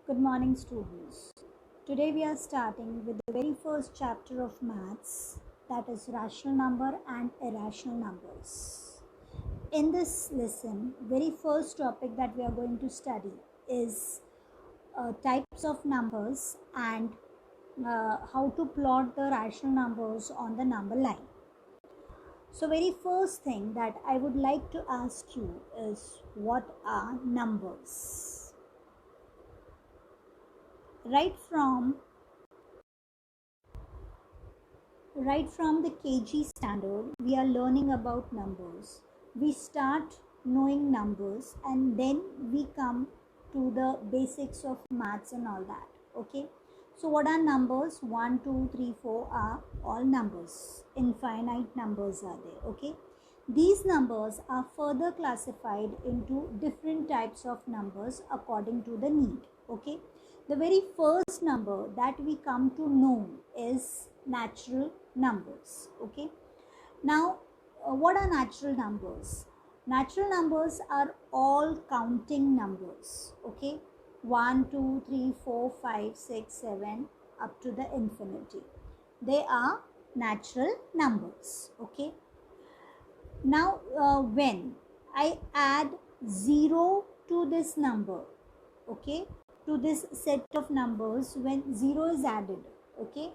Good morning, students. Today we are starting with the very first chapter of maths, that is rational number and irrational numbers. In this lesson, very first topic that we are going to study is types of numbers and how to plot the rational numbers on the number line. So very first thing that I would like to ask you is, what are numbers? Right from the KG standard, we are learning about numbers. We start knowing numbers and then we come to the basics of maths and all that. Okay. So what are numbers? 1, 2, 3, 4 are all numbers. Infinite numbers are there. Okay. These numbers are further classified into different types of numbers according to the need. Okay. The very first number that we come to know is natural numbers. Okay. Now, what are natural numbers? Natural numbers are all counting numbers. Okay. 1, 2, 3, 4, 5, 6, 7 up to the infinity. They are natural numbers. Okay. Now, when I add 0 to this number, okay, to this set of numbers, when 0 is added, okay,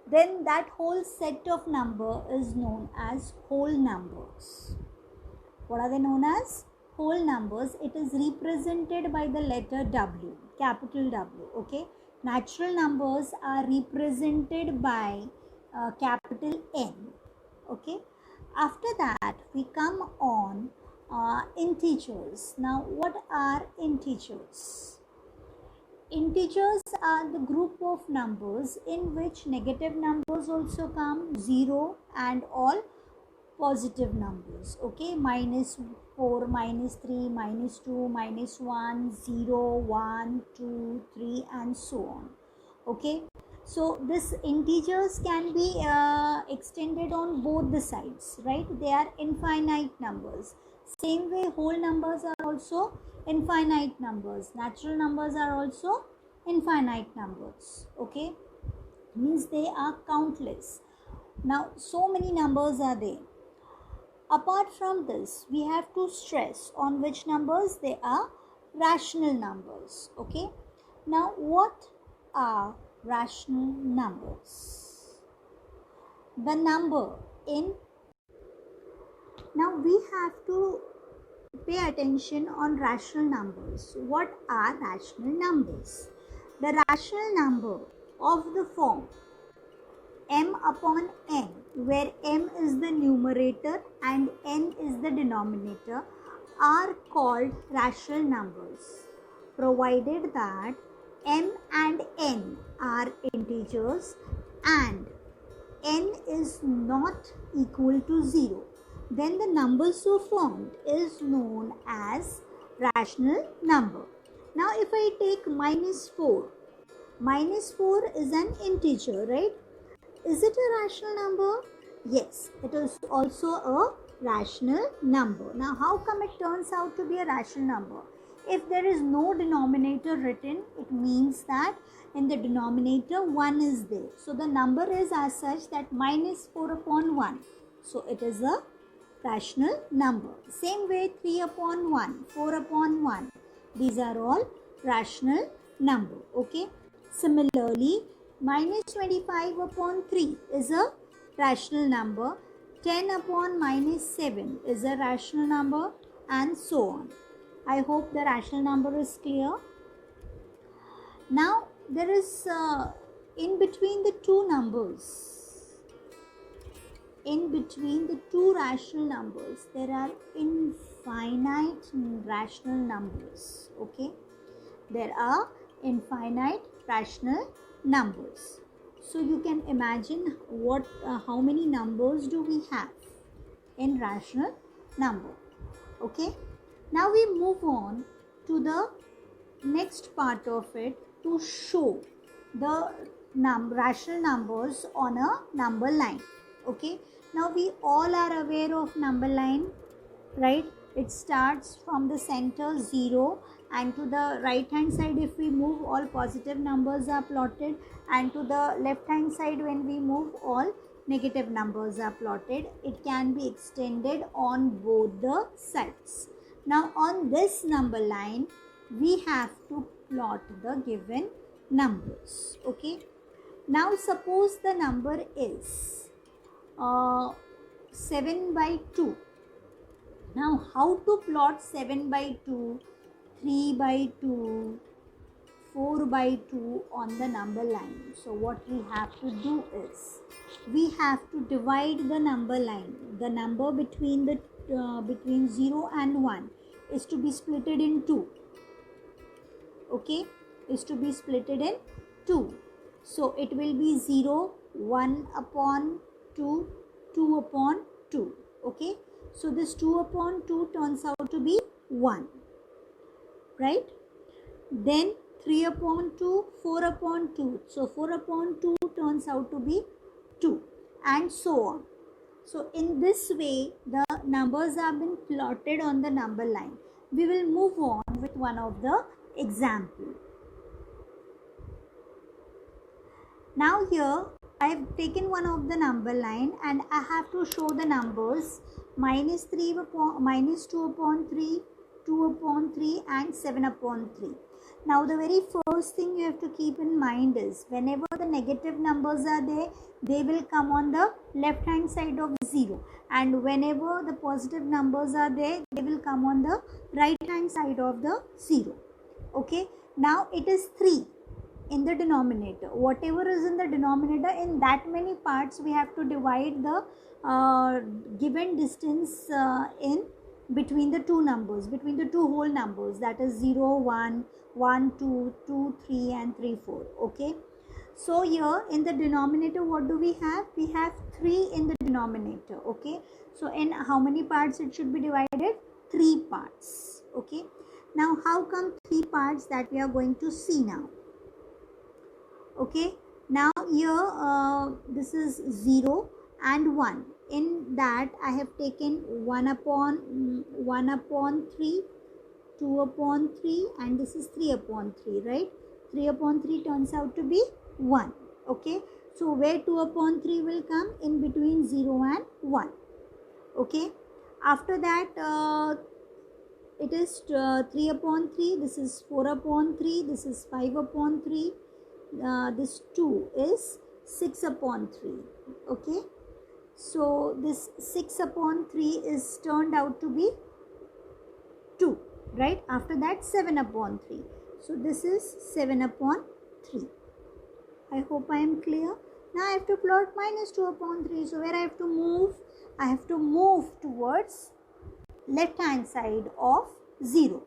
then that whole set of number is known as whole numbers. What are they known as? Whole numbers. It is represented by the letter W, capital W. Okay. Natural numbers are represented by capital N. Okay. After that, we come on integers. Now, what are integers? Integers are the group of numbers in which negative numbers also come, 0 and all positive numbers. Okay, minus 4, minus 3, minus 2, minus 1, 0, 1, 2, 3 and so on. Okay, so this integers can be extended on both the sides, right? They are infinite numbers. Same way, whole numbers are also infinite numbers. Natural numbers are also infinite numbers. Okay, means they are countless. Now, so many numbers are there. Apart from this, we have to stress on which numbers they are rational numbers. Okay, now what are rational numbers? The number in, now we have to pay attention on rational numbers. What are rational numbers? The rational number of the form m upon n, where m is the numerator and n is the denominator, are called rational numbers, provided that m and n are integers and n is not equal to 0. Then the number so formed is known as rational number. Now, if I take minus 4 is an integer, right? Is it a rational number? Yes, it is also a rational number. Now, how come it turns out to be a rational number? If there is no denominator written, it means that in the denominator 1 is there. So, the number is as such that minus 4 upon 1. So, it is a rational number. Same way, 3 upon 1, 4 upon 1. These are all rational number. Okay. Similarly, minus 25 upon 3 is a rational number. 10 upon minus 7 is a rational number, and so on. I hope the rational number is clear. Now, there is in between the two numbers, in between the two rational numbers, there are infinite rational numbers. Okay, there are infinite rational numbers. So you can imagine what how many numbers do we have in rational number. Okay, now we move on to the next part of it to show the rational numbers on a number line. Okay, now we all are aware of number line, right? It starts from the center 0, and to the right hand side if we move, all positive numbers are plotted, and to the left hand side when we move, all negative numbers are plotted. It can be extended on both the sides. Now on this number line we have to plot the given numbers. Okay, now suppose the number is 7 by 2. Now how to plot 7 by 2, 3 by 2, 4 by 2 on the number line? So what we have to do is, we have to divide the number line. The number between 0 and 1 is to be splitted in 2. Okay, is to be splitted in 2. So it will be 0, 1 upon 2, 2 upon 2. Okay, so this 2 upon 2 turns out to be 1, right? Then 3 upon 2, 4 upon 2. So 4 upon 2 turns out to be 2, and so on. So in this way the numbers have been plotted on the number line. We will move on with one of the example. Now here I have taken one of the number line and I have to show the numbers minus 2 upon 3, 2 upon 3 and 7 upon 3. Now the very first thing you have to keep in mind is, whenever the negative numbers are there, they will come on the left hand side of 0, and whenever the positive numbers are there, they will come on the right hand side of the 0. Okay, now it is 3 in the denominator. Whatever is in the denominator, in that many parts we have to divide the given distance in between the two numbers, between the two whole numbers, that is 0, 1, 1, 2, 2, 3 and 3, 4. Okay, so here in the denominator what do we have? We have 3 in the denominator. Okay, so in how many parts it should be divided? 3 parts. Okay, now how come 3 parts? That we are going to see now. Okay, now here this is 0 and 1. In that I have taken 1 upon 3, 2 upon 3 and this is 3 upon 3, right? 3 upon 3 turns out to be 1. Okay, so where 2 upon 3 will come? In between 0 and 1. Okay, after that it is 3 upon 3, this is 4 upon 3, this is 5 upon 3, this 2 is 6 upon 3. Okay, so this 6 upon 3 is turned out to be 2, right? After that 7 upon 3. So this is 7 upon 3. I hope I am clear. Now I have to plot minus 2 upon 3. So where I have to move? I have to move towards left hand side of 0.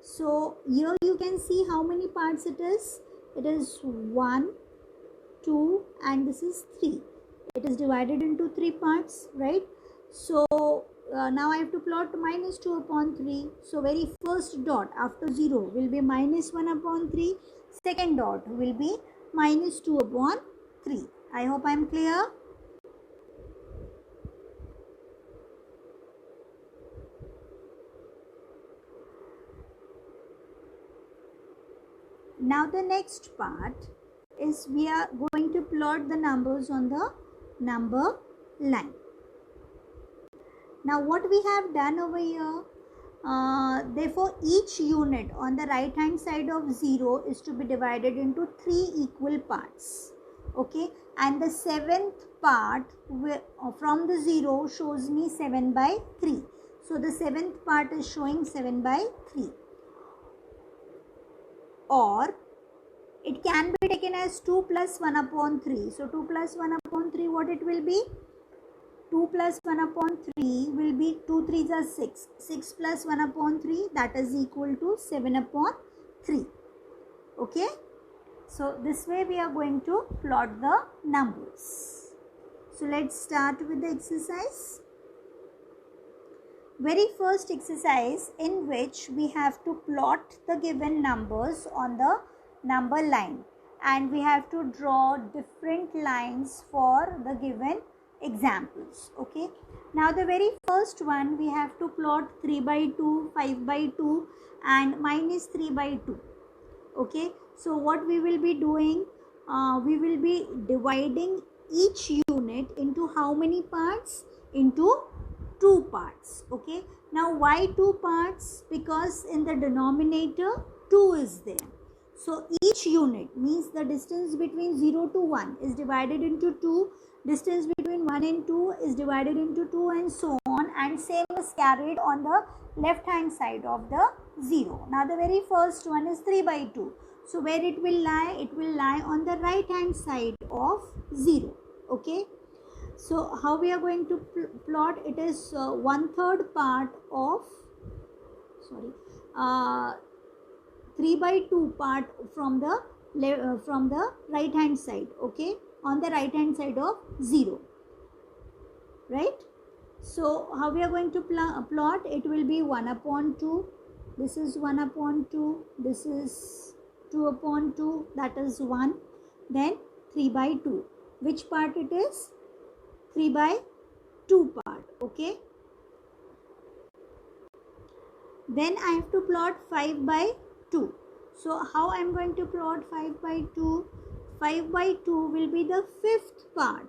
So here you can see how many parts it is. It is 1, 2 and this is 3. It is divided into 3 parts, right? So now I have to plot minus 2 upon 3. So very first dot after 0 will be minus 1 upon 3. Second dot will be minus 2 upon 3. I hope I am clear. Now the next part is we are going to plot the numbers on the number line. Now what we have done over here, therefore each unit on the right hand side of 0 is to be divided into 3 equal parts. Okay, and the 7th part from the 0 shows me 7 by 3. So the 7th part is showing 7 by 3. Or it can be taken as 2 plus 1 upon 3. So 2 plus 1 upon 3, what it will be? 2 plus 1 upon 3 will be 2 3s are 6. 6 plus 1 upon 3, that is equal to 7 upon 3. Okay. So this way we are going to plot the numbers. So let's start with the exercise. Very first exercise, in which we have to plot the given numbers on the number line, and we have to draw different lines for the given examples. Okay, now the very first one, we have to plot 3 by 2, 5 by 2 and minus 3 by 2. Okay, so what we will be doing, we will be dividing each unit into how many parts? Into 2 parts. Okay, now why 2 parts? Because in the denominator 2 is there. So each unit means the distance between 0 to 1 is divided into 2, distance between 1 and 2 is divided into 2, and so on, and same is carried on the left hand side of the 0. Now the very first one is 3 by 2. So where it will lie? It will lie on the right hand side of 0. Okay, so how we are going to plot? It is 1/3 part of 3 by 2 part from the right hand side. Okay, on the right hand side of 0, right? So how we are going to plot? It will be 1 upon 2, this is 1 upon 2, this is 2 upon 2, that is 1, then 3 by 2. Which part it is? 3 by 2 part. Okay, then I have to plot 5 by 2. So how I am going to plot 5 by 2? 5 by 2 will be the 5th part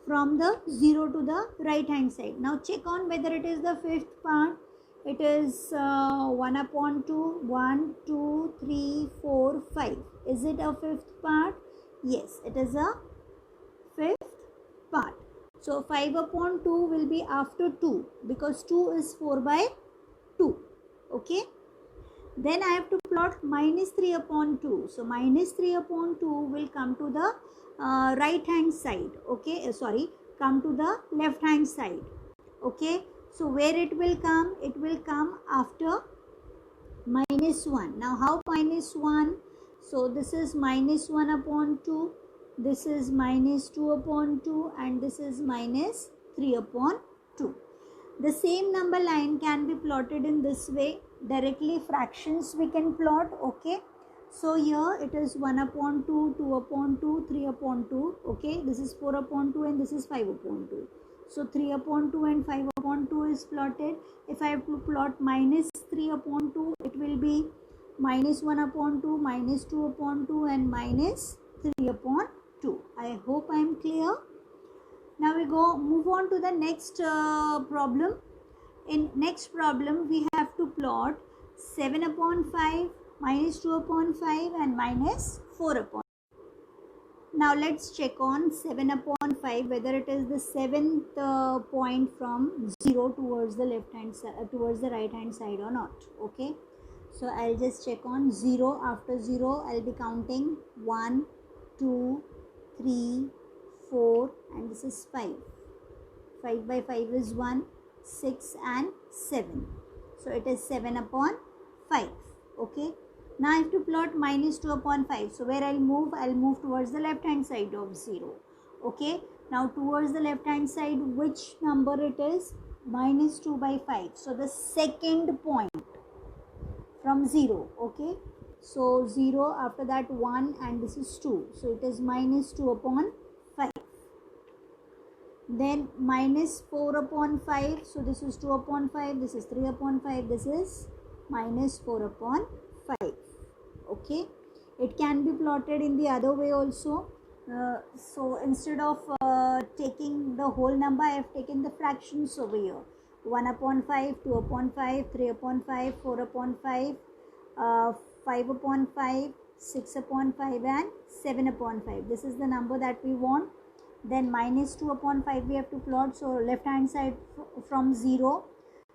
from the 0 to the right hand side. Now check on whether it is the 5th part. It is 1 upon 2, 1, 2, 3, 4, 5. Is it a 5th part? Yes, it is a 5th part. So 5 upon 2 will be after 2, because 2 is 4 by 2. Okay, then I have to plot minus 3 upon 2. So minus 3 upon 2 will come to the right hand side. Okay, come to the left hand side. Okay, so where it will come? It will come after minus 1. Now how minus 1? So this is minus 1 upon 2, this is minus 2 upon 2, and this is minus 3 upon 2. The same number line can be plotted in this way. Directly fractions we can plot. Okay, so here it is 1 upon 2, 2 upon 2, 3 upon 2. Okay, this is 4 upon 2 and this is 5 upon 2. So 3 upon 2 and 5 upon 2 is plotted. If I have to plot minus 3 upon 2, it will be minus 1 upon 2, minus 2 upon 2 and minus 3 upon 2. I hope I am clear. Now we move on to the next problem. In next problem we have to plot 7 upon 5, minus 2 upon 5 and minus 4 upon 5. Now let's check on 7 upon 5 whether it is the 7th point from 0 towards the left hand side, towards the right hand side or not. Okay, so I'll just check on 0. After 0 I'll be counting 1, 2, 3, 4 and this is 5. 5 by 5 is 1, 6 and 7. So it is 7 upon 5. Okay, now I have to plot minus 2 upon 5. So where I'll move towards the left hand side of 0. Okay, now towards the left hand side, which number it is? Minus 2 by 5. So the second point from 0. Okay, so 0, after that 1 and this is 2. So it is minus 2 upon 5. Then minus 4 upon 5. So this is 2 upon 5, this is 3 upon 5, this is minus 4 upon 5. Okay, it can be plotted in the other way also. So instead of taking the whole number, I have taken the fractions over here. 1 upon 5, 2 upon 5, 3 upon 5, 4 upon 5, 5 upon 5, 6 upon 5 and 7 upon 5. This is the number that we want. Then minus 2 upon 5 we have to plot. So left hand side from 0.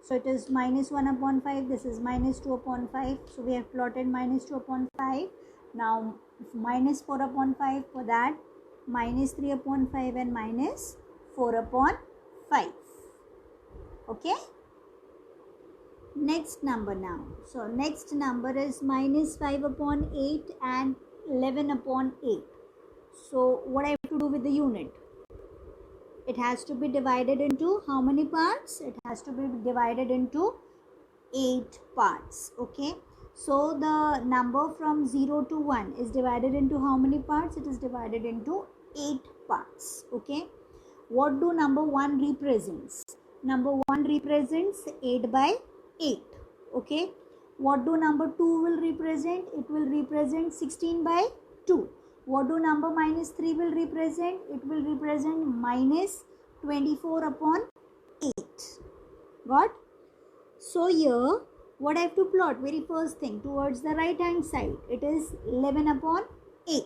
So it is minus 1 upon 5. This is minus 2 upon 5. So we have plotted minus 2 upon 5. Now minus 4 upon 5, for that minus 3 upon 5 and minus 4 upon 5. Okay. Next number now. So next number is minus 5 upon 8 and 11 upon 8. So what I have to do with the unit? It has to be divided into how many parts? It has to be divided into 8 parts. Okay. So the number from 0 to 1 is divided into how many parts? It is divided into 8 parts. Okay. What do number 1 represents? Number 1 represents 8 by 8. Okay. What do number 2 will represent? It will represent 16 by 2. What do number minus 3 will represent? It will represent minus 24 upon 8. Got? So here, what I have to plot? Very first thing, towards the right hand side, it is 11 upon 8.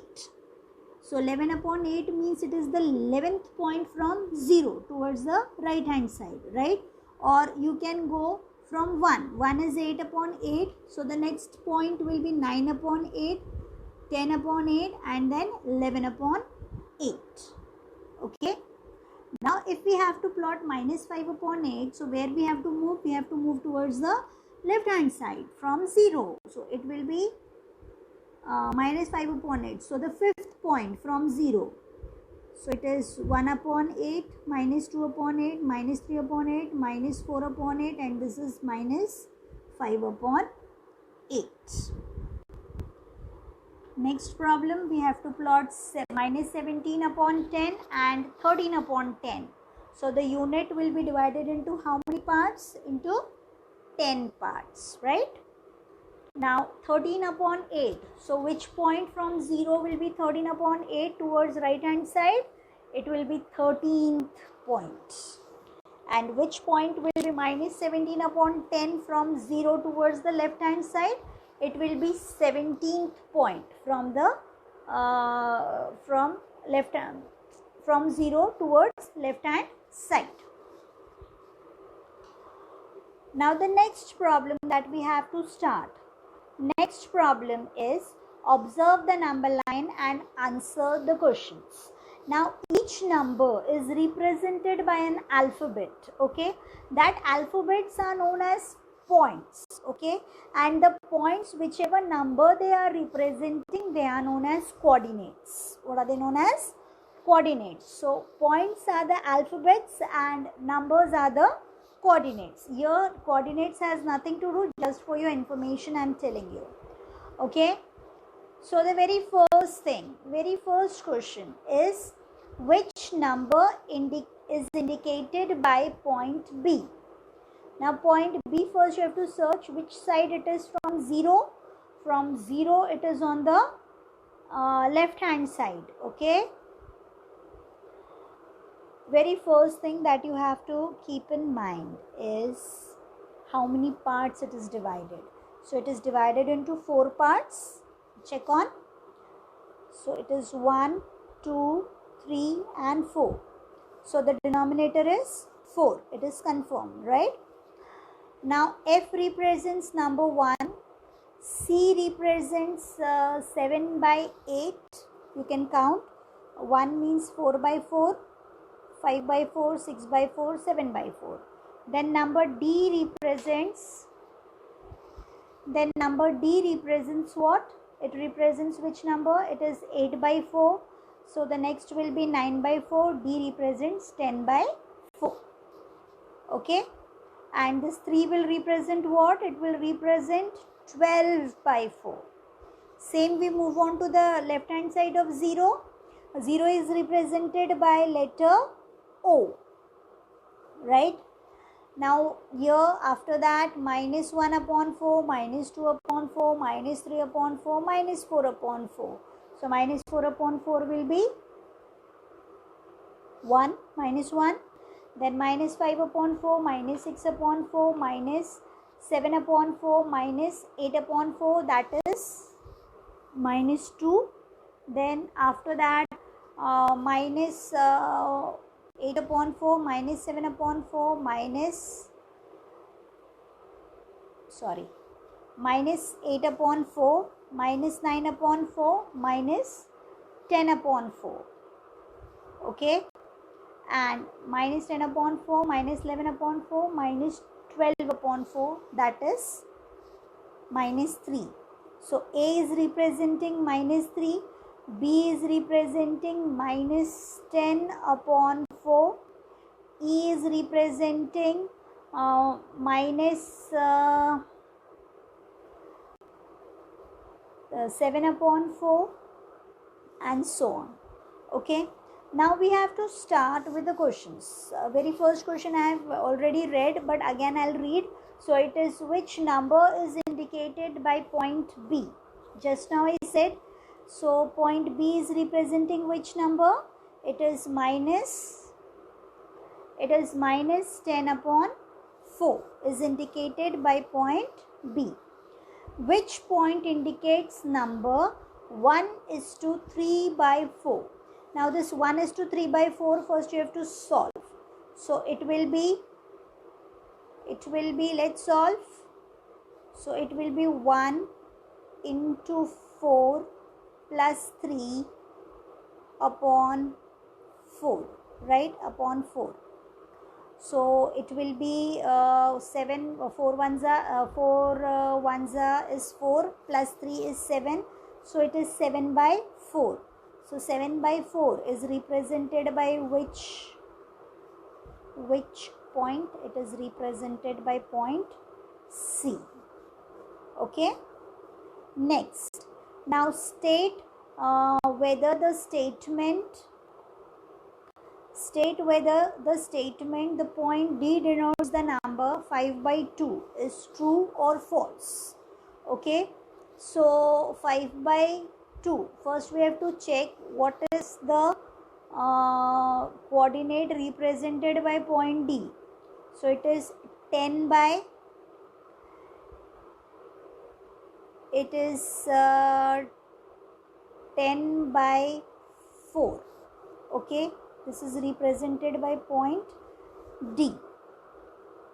So 11 upon 8 means it is the 11th point from 0 towards the right hand side, right? Or you can go from 1. 1 is 8 upon 8. So the next point will be 9 upon 8, 10 upon 8 and then 11 upon 8. Okay. Now if we have to plot minus 5 upon 8, so where we have to move? We have to move towards the left hand side from 0. So it will be minus 5 upon 8. So the fifth point from 0. So it is 1 upon 8, minus 2 upon 8, minus 3 upon 8, minus 4 upon 8 and this is minus 5 upon 8. Next problem, we have to plot minus 17 upon 10 and 13 upon 10. So the unit will be divided into how many parts? Into 10 parts, right? Now 13 upon 8. So which point from 0 will be 13 upon 8 towards right hand side? It will be 13th point. And which point will be minus 17 upon 10 from 0 towards the left hand side? It will be 17th point from the from 0 towards left hand side. Now the next problem that we have to start. Next problem is observe the number line and answer the questions. Now each number is represented by an alphabet. Okay, that alphabets are known as points. Okay, and the points, whichever number they are representing, they are known as coordinates. What are they known as? Coordinates. So points are the alphabets and numbers are the coordinates. Here coordinates has nothing to do, just for your information I am telling you. Okay, so the very first question is, which number is indicated by point B? Now point B, first you have to search which side it is from 0. From 0 it is on the left hand side. Okay, very first thing that you have to keep in mind is how many parts it is divided. So it is divided into 4 parts. Check on. So it is 1, 2, 3 and 4. So the denominator is 4. It is confirmed, right? Now F represents number 1. C represents 7 by 8. You can count. 1 means 4 by 4. 5 by 4, 6 by 4, 7 by 4. Then number D represents what? It represents which number? It is 8 by 4. So the next will be 9 by 4. D represents 10 by 4. Okay. And this 3 will represent what? It will represent 12 by 4. Same we move on to the left hand side of 0. 0 is represented by letter O, right? Now here after that minus 1 upon 4, minus 2 upon 4, minus 3 upon 4, minus 4 upon 4. So minus 4 upon 4 will be 1, minus 1. Then minus 5 upon 4, minus 6 upon 4, minus 7 upon 4, minus 8 upon 4, that is minus 2. Then after that minus 8 upon 4, minus 7 upon 4, minus 8 upon 4, minus 9 upon 4, minus 10 upon 4. Okay, and minus 10 upon 4, minus 11 upon 4, minus 12 upon 4, that is minus 3. So A is representing minus 3, B is representing minus 10 upon 4, E is representing minus 7 upon 4 and so on. Okay, Now we have to start with the questions. Very first question I have already read, but again I'll read. So it is, which number is indicated by point B? Just now I said, so point B is representing which number? It is minus 10 upon 4 is indicated by point B. Which point indicates number 1:3 by 4? Now this 1:3 by 4, first you have to solve. So it will be, let's solve. So it will be 1 into 4 plus 3 upon 4, right, upon 4. So it will be 7, 4 ones is 4 plus 3 is 7. So it is 7 by 4. So 7 by 4 is represented by which point? It is represented by point C. Okay. Next, now state whether the statement, the point D denotes the number 5 by 2 is true or false. Okay. So 5 by 2, first we have to check what is the coordinate represented by point D. So it is 10 by, it is 10 by 4. Okay, this is represented by point D,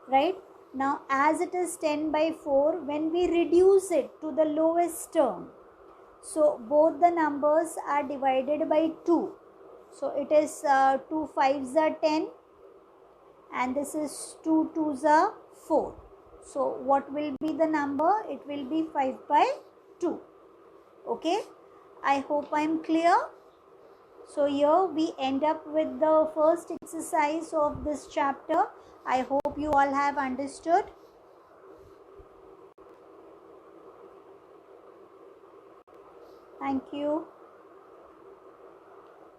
right? Now as it is 10 by 4, when we reduce it to the lowest term, so both the numbers are divided by 2. So it is 2 5s are 10 and this is 2 2s are 4. So what will be the number? It will be 5 by 2. Okay, I hope I am clear. So here we end up with the first exercise of this chapter. I hope you all have understood. Thank you.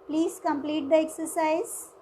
Please complete the exercise.